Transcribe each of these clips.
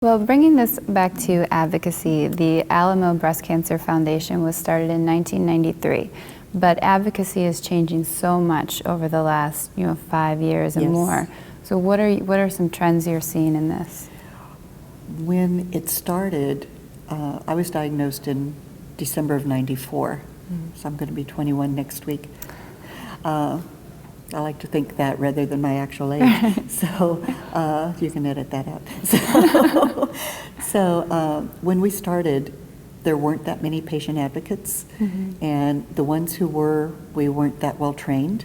Well, bringing this back to advocacy, the Alamo Breast Cancer Foundation was started in 1993, but advocacy is changing so much over the last 5 years and more. So what are some trends you're seeing in this? When it started, I was diagnosed in December of '94, so I'm going to be 21 next week. I like to think that rather than my actual age. So you can edit that out. So when we started, there weren't that many patient advocates, and the ones who were, we weren't that well trained.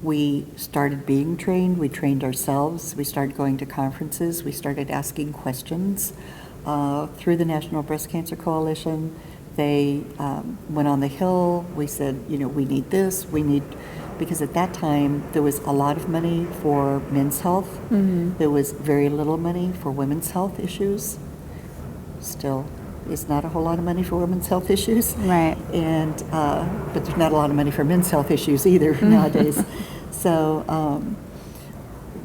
We started being trained, we trained ourselves, we started going to conferences, we started asking questions. Through the National Breast Cancer Coalition, they went on the Hill. We said, we need this, because at that time there was a lot of money for men's health. There was very little money for women's health issues. Still, is not a whole lot of money for women's health issues. Right. And but there's not a lot of money for men's health issues either nowadays. So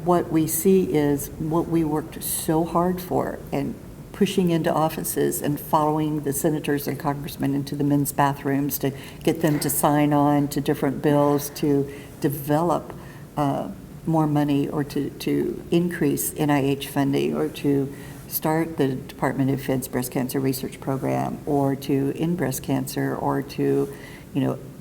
what we see is what we worked so hard for, and pushing into offices and following the senators and congressmen into the men's bathrooms to get them to sign on to different bills to develop more money, or to increase NIH funding, or to start the Department of Defense Breast Cancer Research Program, or to end breast cancer, or to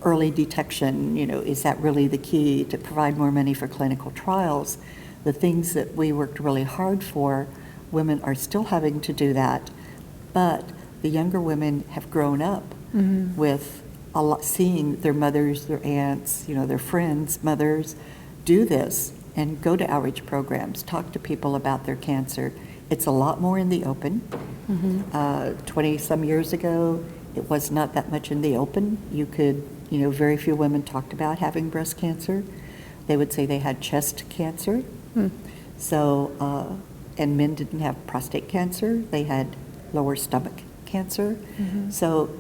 early detection. Is that really the key to provide more money for clinical trials? The things that we worked really hard for, women are still having to do that, but the younger women have grown up with a lot, seeing their mothers, their aunts, their friends' mothers do this and go to outreach programs, talk to people about their cancer. It's a lot more in the open. 20-some years ago, it was not that much in the open. You could, very few women talked about having breast cancer. They would say they had chest cancer. So, and men didn't have prostate cancer. They had lower stomach cancer. So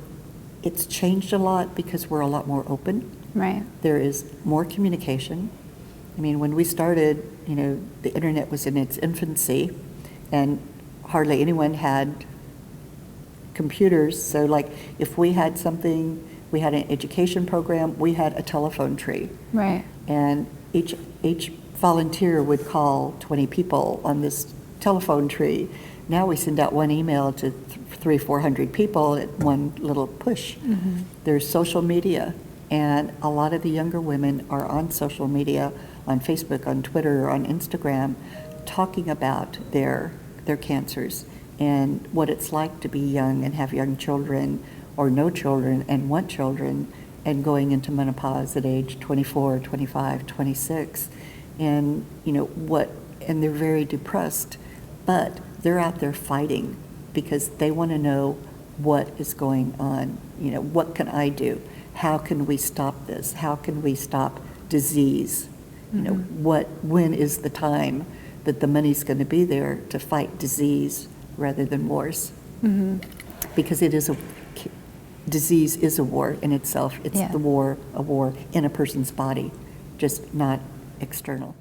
it's changed a lot because we're a lot more open. Right. There is more communication. I mean, when we started, the internet was in its infancy, and hardly anyone had computers. So like if we had something, we had an education program, we had a telephone tree. Right. And each volunteer would call 20 people on this telephone tree. Now we send out one email to 300-400 people at one little push. There's social media, and a lot of the younger women are on social media, on Facebook, on Twitter, on Instagram, talking about their cancers and what it's like to be young and have young children or no children and want children, and going into menopause at age 24, 25, 26. And and they're very depressed, but they're out there fighting because they want to know what is going on. What can I do? How can we stop this? How can we stop disease? When is the time that the money's going to be there to fight disease rather than wars? Because disease is a war in itself. It's a war in a person's body, just not external.